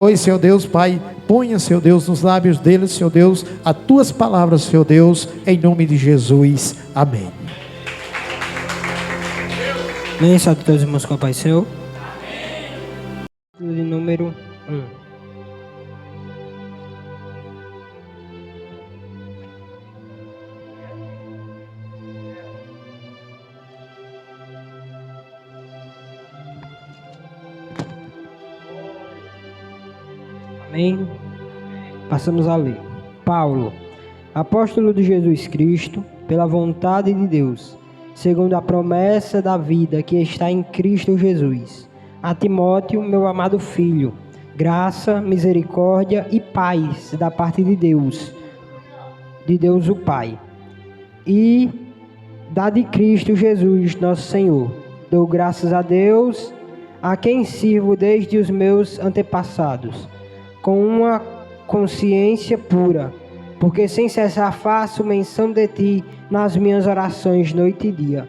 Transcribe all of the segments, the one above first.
Oi, Senhor Deus, Pai, ponha, Senhor Deus, nos lábios deles, Senhor Deus, as tuas palavras, Senhor Deus, em nome de Jesus. Amém. Leia só todos os irmãos com a paz seu. De número 1. Amém. Passamos a ler. Paulo, apóstolo de Jesus Cristo, pela vontade de Deus, segundo a promessa da vida que está em Cristo Jesus. A Timóteo, meu amado filho, graça, misericórdia e paz da parte de Deus o Pai, e da de Cristo Jesus, nosso Senhor. Dou graças a Deus, a quem sirvo desde os meus antepassados, com uma consciência pura, porque sem cessar faço menção de ti nas minhas orações noite e dia.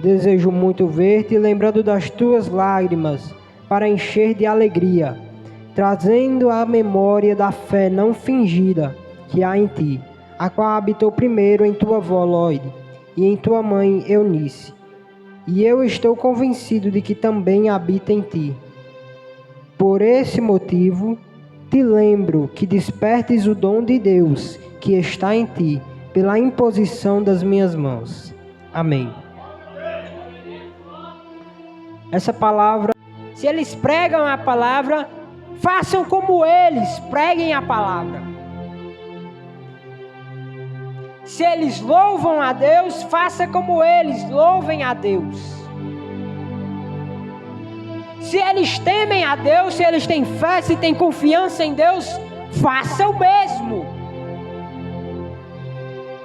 Desejo muito ver-te, lembrando das tuas lágrimas, para encher de alegria, trazendo a memória da fé não fingida que há em ti, a qual habitou primeiro em tua avó Loide e em tua mãe Eunice. E eu estou convencido de que também habita em ti. Por esse motivo, te lembro que despertes o dom de Deus que está em ti, pela imposição das minhas mãos. Amém. Essa palavra, se eles pregam a palavra, façam como eles preguem a palavra. Se eles louvam a Deus, faça como eles louvem a Deus. Se eles temem a Deus, se eles têm fé, se têm confiança em Deus, faça o mesmo.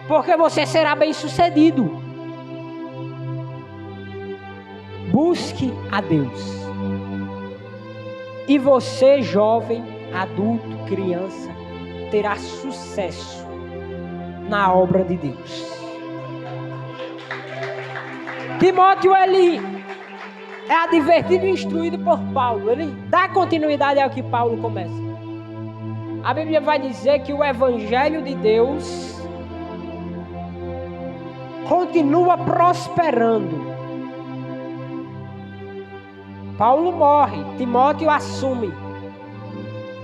Porque você será bem-sucedido. Busque a Deus. E você, jovem, adulto, criança, terá sucesso na obra de Deus. Timóteo, ele é advertido e instruído por Paulo. Ele dá continuidade ao que Paulo começa. A Bíblia vai dizer que o Evangelho de Deus continua prosperando. Paulo morre, Timóteo assume.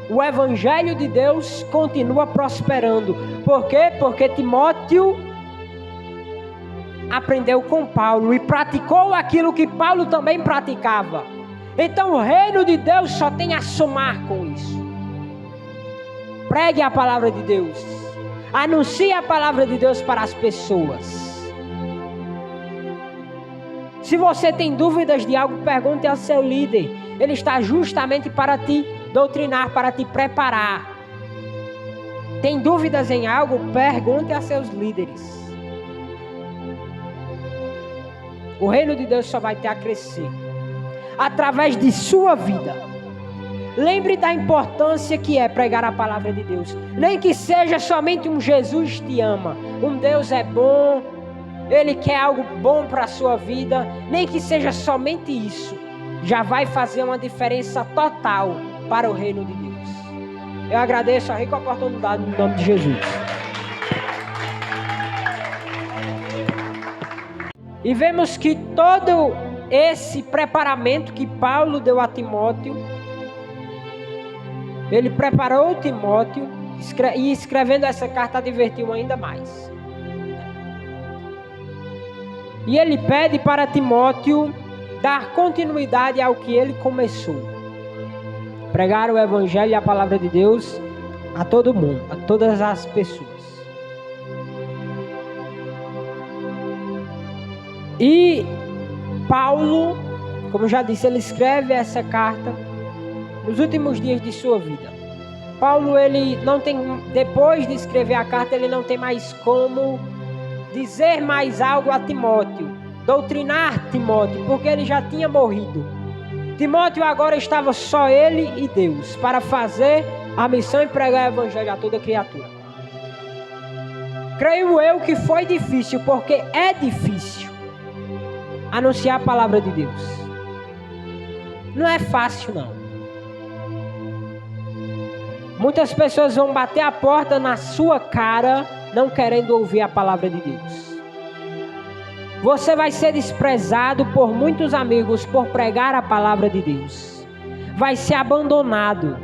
O Evangelho de Deus continua prosperando. Por quê? Porque Timóteo aprendeu com Paulo e praticou aquilo que Paulo também praticava. Então o reino de Deus só tem a somar com isso. Pregue a palavra de Deus. Anuncie a palavra de Deus para as pessoas. Se você tem dúvidas de algo, pergunte ao seu líder. Ele está justamente para te doutrinar, para te preparar. Tem dúvidas em algo? Pergunte a seus líderes. O reino de Deus só vai ter a crescer através de sua vida. Lembre da importância que é pregar a palavra de Deus. Nem que seja somente um Jesus te ama. Um Deus é bom. Ele quer algo bom para a sua vida. Nem que seja somente isso. Já vai fazer uma diferença total para o reino de Deus. Eu agradeço a rica oportunidade no nome de Jesus. E vemos que todo esse preparamento que Paulo deu a Timóteo, ele preparou Timóteo e escrevendo essa carta advertiu ainda mais. E ele pede para Timóteo dar continuidade ao que ele começou. Pregar o Evangelho e a palavra de Deus a todo mundo, a todas as pessoas. E Paulo, como já disse, ele escreve essa carta nos últimos dias de sua vida. Paulo, ele não tem, depois de escrever a carta, ele não tem mais como dizer mais algo a Timóteo, doutrinar Timóteo, porque ele já tinha morrido. Timóteo agora estava só ele e Deus para fazer a missão e pregar o Evangelho a toda criatura. Creio eu que foi difícil, porque é difícil anunciar a palavra de Deus. Não é fácil, não. Muitas pessoas vão bater a porta na sua cara, não querendo ouvir a palavra de Deus. Você vai ser desprezado por muitos amigos por pregar a palavra de Deus. Vai ser abandonado.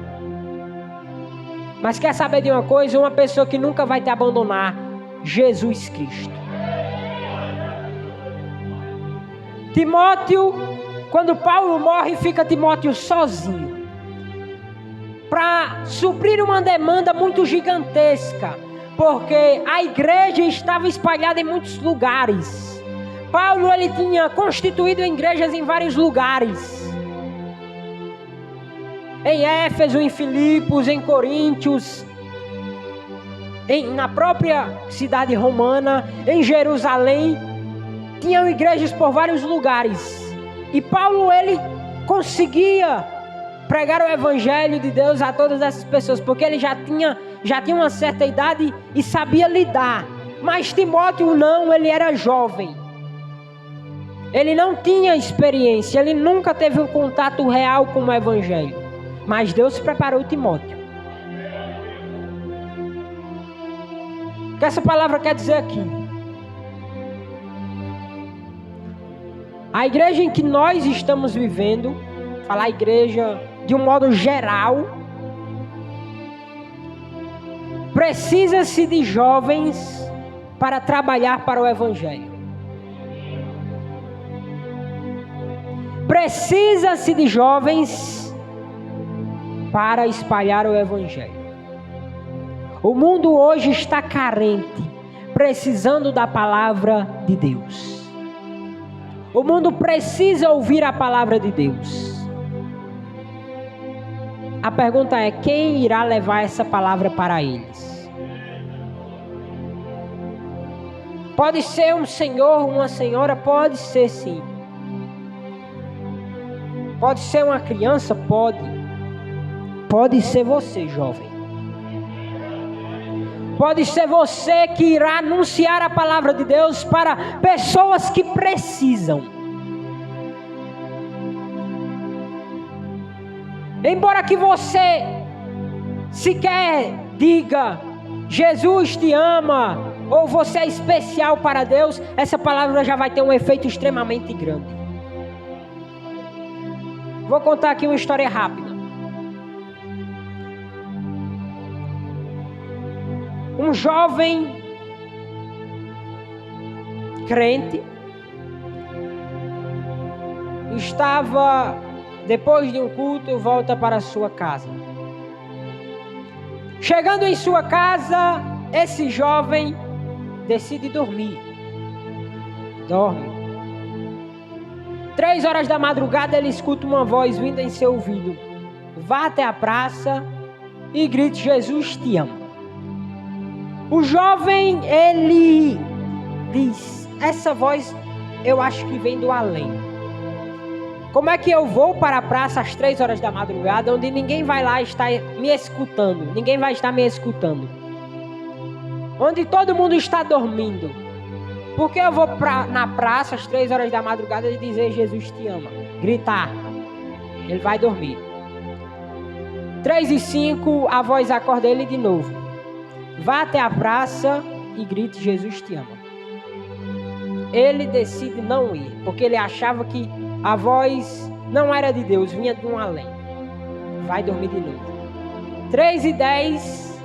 Mas quer saber de uma coisa? Uma pessoa que nunca vai te abandonar: Jesus Cristo. Timóteo, quando Paulo morre, fica Timóteo sozinho, para suprir uma demanda muito gigantesca, porque a igreja estava espalhada em muitos lugares. Paulo, ele tinha constituído igrejas em vários lugares. Em Éfeso, em Filipos, em Coríntios, na própria cidade romana, em Jerusalém. Tinham igrejas por vários lugares. E Paulo, ele conseguia pregar o evangelho de Deus a todas essas pessoas, porque ele já tinha uma certa idade e sabia lidar. Mas Timóteo não, ele era jovem. Ele não tinha experiência, ele nunca teve um contato real com o evangelho. Mas Deus preparou Timóteo. O que essa palavra quer dizer aqui? A igreja em que nós estamos vivendo, falar igreja de um modo geral, precisa-se de jovens para trabalhar para o evangelho. Precisa-se de jovens para espalhar o evangelho. O mundo hoje está carente, precisando da palavra de Deus. O mundo precisa ouvir a palavra de Deus. A pergunta é: quem irá levar essa palavra para eles? Pode ser um senhor, uma senhora? Pode ser, sim. Pode ser uma criança? Pode. Pode ser você, jovem. Pode ser você que irá anunciar a palavra de Deus para pessoas que precisam. Embora que você sequer diga Jesus te ama ou você é especial para Deus, essa palavra já vai ter um efeito extremamente grande. Vou contar aqui uma história rápida. Um jovem crente estava, depois de um culto, volta para sua casa. Chegando em sua casa, esse jovem decide dormir. Dorme. 3 horas da madrugada ele escuta uma voz vinda em seu ouvido: vá até a praça e grite: Jesus te ama. O jovem, ele diz: essa voz eu acho que vem do além. Como é que eu vou para a praça às 3 horas da madrugada, onde ninguém vai lá estar me escutando? Ninguém vai estar me escutando. Onde todo mundo está dormindo. Por que eu vou na praça às 3 horas da madrugada e dizer Jesus te ama? Gritar. Ele vai dormir. 3:05, a voz acorda ele de novo. Vá até a praça e grite: Jesus te ama. Ele decide não ir, porque ele achava que a voz não era de Deus, vinha de um além. Vai dormir de novo. 3:10,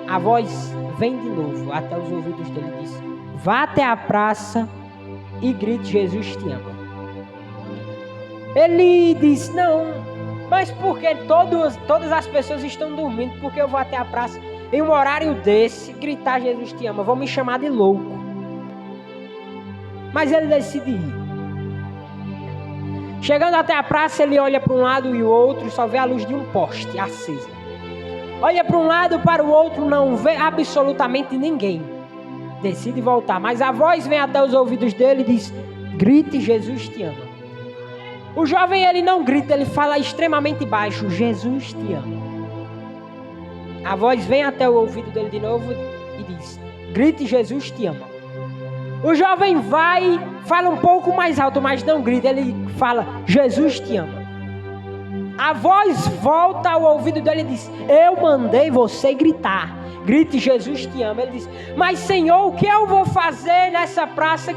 a voz vem de novo até os ouvidos dele e diz: vá até a praça e grite: Jesus te ama. Ele diz: não, mas por que todas as pessoas estão dormindo? Por que eu vou até a praça em um horário desse gritar Jesus te ama? Vão me chamar de louco. Mas ele decide ir. Chegando até a praça, ele olha para um lado e o outro, só vê a luz de um poste acesa. Olha para um lado, para o outro, não vê absolutamente ninguém. Decide voltar, mas a voz vem até os ouvidos dele e diz: grite: Jesus te ama. O jovem, ele não grita, ele fala extremamente baixo: Jesus te ama. A voz vem até o ouvido dele de novo e diz: grite: Jesus te ama. O jovem vai, fala um pouco mais alto, mas não grita, ele fala: Jesus te ama. A voz volta ao ouvido dele e diz: eu mandei você gritar. Grite, Jesus te ama. Ele diz: mas Senhor, o que eu vou fazer nessa praça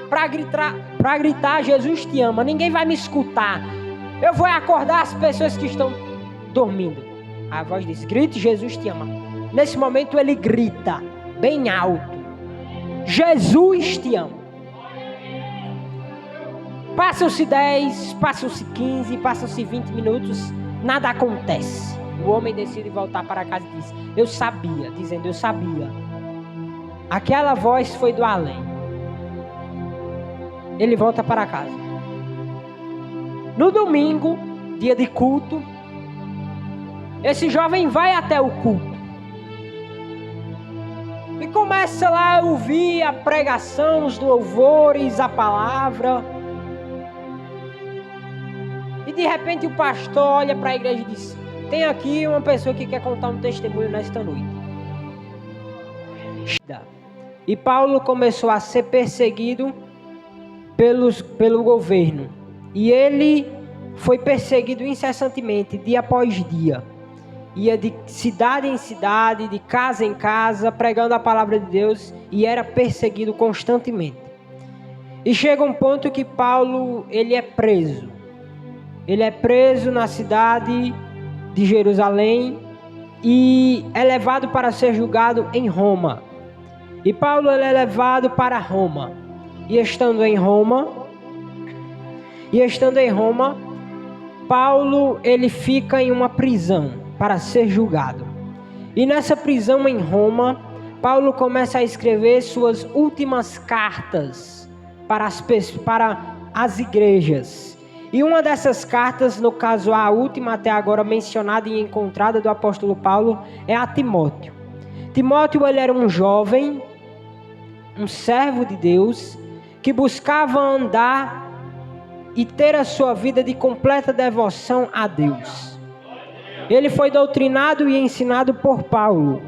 para gritar Jesus te ama? Ninguém vai me escutar. Eu vou acordar as pessoas que estão dormindo. A voz diz: grite, Jesus te ama. Nesse momento ele grita bem alto: Jesus te ama. Passam-se 10, passam-se 15, passam-se 20 minutos, nada acontece. O homem decide voltar para casa e diz: eu sabia, dizendo: eu sabia. Aquela voz foi do além. Ele volta para casa. No domingo, dia de culto, esse jovem vai até o culto e começa lá a ouvir a pregação, os louvores, a palavra. E de repente o pastor olha para a igreja e diz: tem aqui uma pessoa que quer contar um testemunho nesta noite. E Paulo começou a ser perseguido pelo governo. E ele foi perseguido incessantemente, dia após dia. Ia de cidade em cidade, de casa em casa, pregando a palavra de Deus, e era perseguido constantemente. E chega um ponto que Paulo, ele é preso. Ele é preso na cidade de Jerusalém e é levado para ser julgado em Roma. E Paulo, ele é levado para Roma. E estando em Roma, Paulo, ele fica em uma prisão para ser julgado. E nessa prisão em Roma, Paulo começa a escrever suas últimas cartas para as igrejas. E uma dessas cartas, no caso a última até agora mencionada e encontrada do apóstolo Paulo, é a Timóteo. Timóteo, ele era um jovem, um servo de Deus, que buscava andar e ter a sua vida de completa devoção a Deus. Ele foi doutrinado e ensinado por Paulo.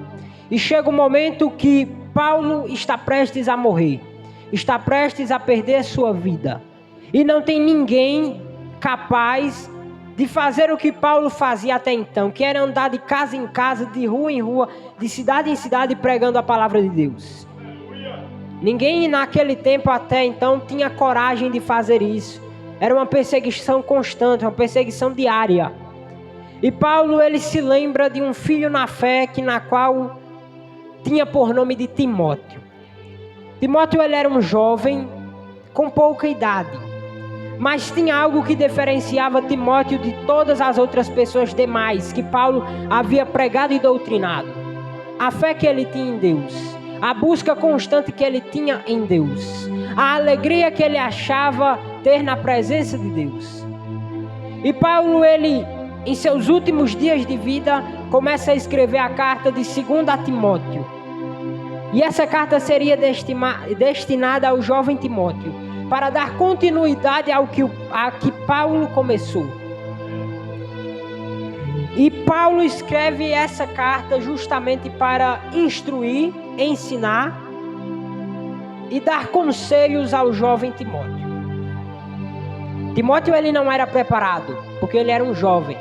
E chega um momento que Paulo está prestes a morrer, está prestes a perder a sua vida. E não tem ninguém capaz de fazer o que Paulo fazia até então, que era andar de casa em casa, de rua em rua, de cidade em cidade, pregando a palavra de Deus. Ninguém naquele tempo até então tinha coragem de fazer isso. Era uma perseguição constante, uma perseguição diária. E Paulo, ele se lembra de um filho na fé, na qual tinha por nome de Timóteo. Timóteo, ele era um jovem com pouca idade, mas tinha algo que diferenciava Timóteo de todas as outras pessoas demais que Paulo havia pregado e doutrinado. A fé que ele tinha em Deus, a busca constante que ele tinha em Deus, a alegria que ele achava ter na presença de Deus. E Paulo, ele, em seus últimos dias de vida, começa a escrever a carta de 2 Timóteo. E essa carta seria destinada ao jovem Timóteo, para dar continuidade a que Paulo começou. E Paulo escreve essa carta justamente para instruir, ensinar e dar conselhos ao jovem Timóteo. Timóteo, ele não era preparado, porque ele era um jovem.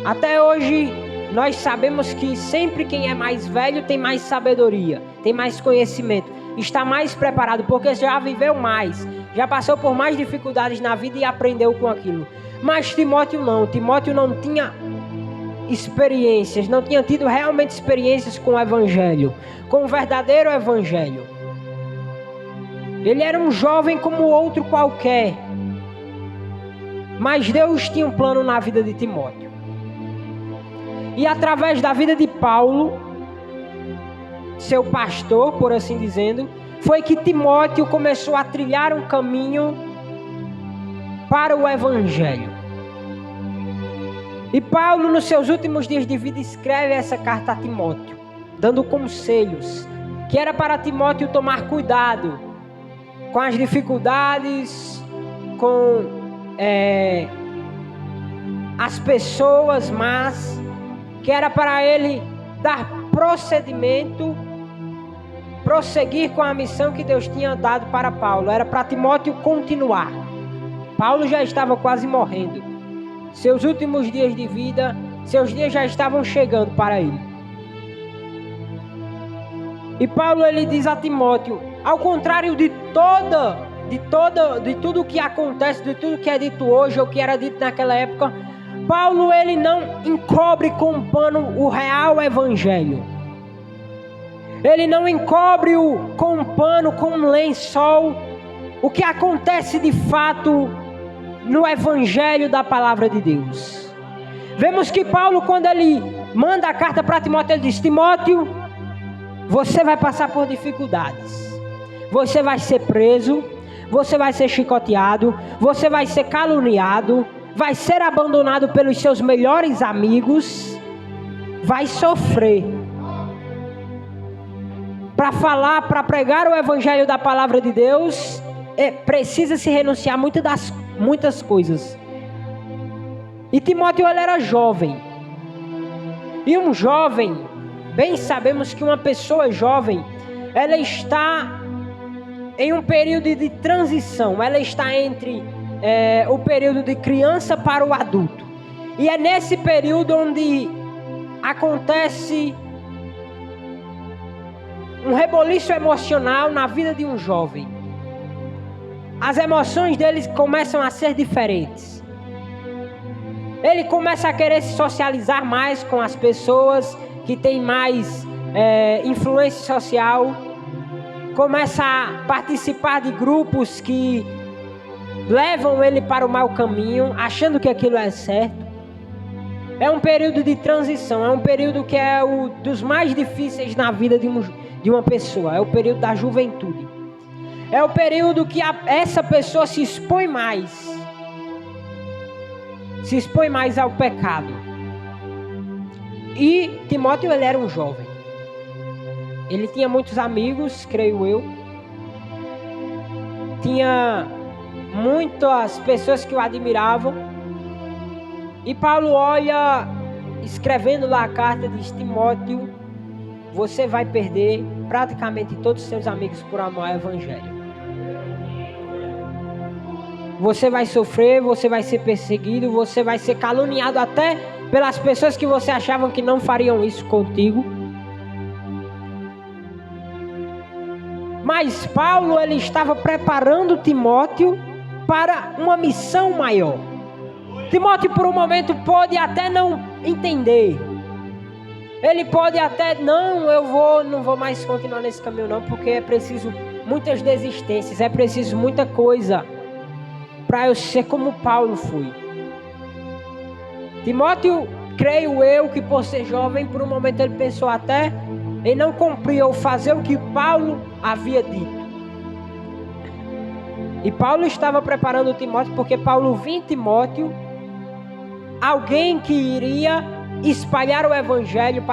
Até hoje, nós sabemos que sempre quem é mais velho tem mais sabedoria, tem mais conhecimento, está mais preparado, porque já viveu mais, já passou por mais dificuldades na vida e aprendeu com aquilo. Mas Timóteo não tinha experiências, não tinha tido realmente experiências com o evangelho, com o verdadeiro evangelho. Ele era um jovem como outro qualquer, mas Deus tinha um plano na vida de Timóteo. E através da vida de Paulo, seu pastor, por assim dizendo, foi que Timóteo começou a trilhar um caminho para o evangelho. E Paulo, nos seus últimos dias de vida, escreve essa carta a Timóteo, dando conselhos, que era para Timóteo tomar cuidado com as dificuldades, com as pessoas más, que era para ele dar prosseguir com a missão que Deus tinha dado para Paulo. Era para Timóteo continuar. Paulo já estava quase morrendo. seus últimos dias de vida, seus dias já estavam chegando para ele. E Paulo ele diz a Timóteo, ao contrário de tudo que acontece, de tudo que é dito hoje ou que era dito naquela época, Paulo ele não encobre com pano o real evangelho. Ele não encobre com um pano, com um lençol, o que acontece de fato no evangelho da palavra de Deus. Vemos que Paulo, quando ele manda a carta para Timóteo, ele diz: Timóteo, você vai passar por dificuldades. Você vai ser preso, você vai ser chicoteado, você vai ser caluniado, vai ser abandonado pelos seus melhores amigos, vai sofrer. Para falar, para pregar o evangelho da palavra de Deus, precisa se renunciar muitas coisas. E Timóteo ele era jovem. E um jovem, bem sabemos que uma pessoa jovem, ela está em um período de transição. Ela está entre o período de criança para o adulto. E é nesse período onde acontece um reboliço emocional na vida de um jovem. As emoções deles começam a ser diferentes. Ele começa a querer se socializar mais com as pessoas que têm mais influência social. Começa a participar de grupos que levam ele para o mau caminho, achando que aquilo é certo. É um período de transição, é um período que é dos mais difíceis na vida de uma pessoa, é o período da juventude. É o período que essa pessoa se expõe mais ao pecado. E Timóteo, ele era um jovem. Ele tinha muitos amigos, creio eu. Tinha muitas pessoas que o admiravam. E Paulo olha, escrevendo lá a carta, diz: Timóteo, você vai perder praticamente todos os seus amigos por amor ao evangelho. Você vai sofrer, você vai ser perseguido, você vai ser caluniado até pelas pessoas que você achavam que não fariam isso contigo. Mas Paulo, ele estava preparando Timóteo para uma missão maior. Timóteo, por um momento, pode até não entender. Ele pode até, não vou mais continuar nesse caminho não, porque é preciso muitas desistências, é preciso muita coisa para eu ser como Paulo foi. Timóteo, creio eu que por ser jovem, por um momento ele pensou até em não cumprir ou fazer o que Paulo havia dito. E Paulo estava preparando Timóteo, porque Paulo via em Timóteo alguém que iria espalhar o evangelho para